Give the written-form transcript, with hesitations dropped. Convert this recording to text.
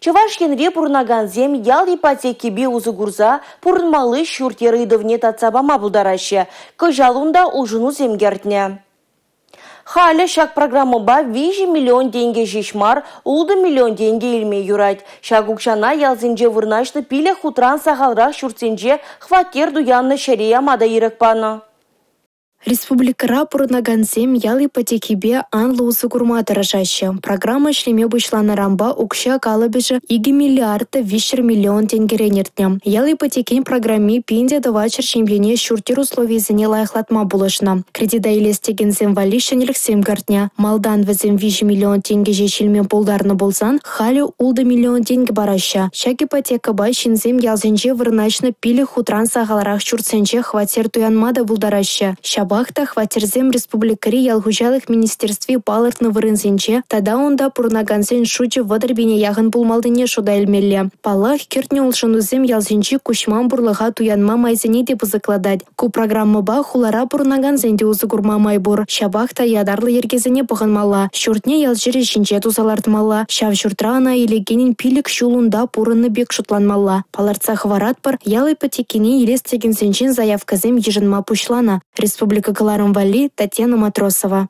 Чавашкенре пурнаганзем ял ипотеки би узыгурза пурнмалы шуртері идовне татсабама булдараще. Кыжалунда ужыну земгертне. Халя шак программаба 5 миллион деньги жишмар, улды миллион деньги илме юрать. Шагукшана ялзинже вырнашны пиле хутран сахалрах шурцинже хватер дуянны шарея мада ирекпаны. Республикара пурнаганзем ял ипотекибе анлы усыгурма дырыжаще. Программа шлеме бұшланы рамба укша калыбежі 2 миллиарда 5 миллион тенгеренертне. Ял ипотекен программе пинде давачыр шемлене шуртер условиезіне лайықлатма булышна. Кредида елестеген земвали шенелік семгартне. Малдан візем 5 миллион тенге жешілмен болдарны болсан, халі улды миллион тенге бараща. Шак ипотека бай шинзем ялзенже вырначны пилі хутран сағаларақ шуртсенже хватер туянмада булдараща. Бахта хватерзем республикари ялгужалых министерстве палыртны вырынзенче, тада онда пурнагансен шучы вадырбине яғын булмалдыне шуда элмелле. Палах кертне улшынузем ялзенче кушман бурлыға туянма майзене деп ызыкладать. Ку программа ба хулара пурнагансенде узыгурма майбур. Шабахта ядарлы ергезене пығынмала. Шуртне ялжире жинче тузалартмала. Шав журтрана елегенин пилік шулунда пурынны бек шутланмала. Паларца хваратпыр ял ипотекене елестеген сенчен заявказем ежынма пушлана. Республика Каларым Вали, Татьяна Матросова.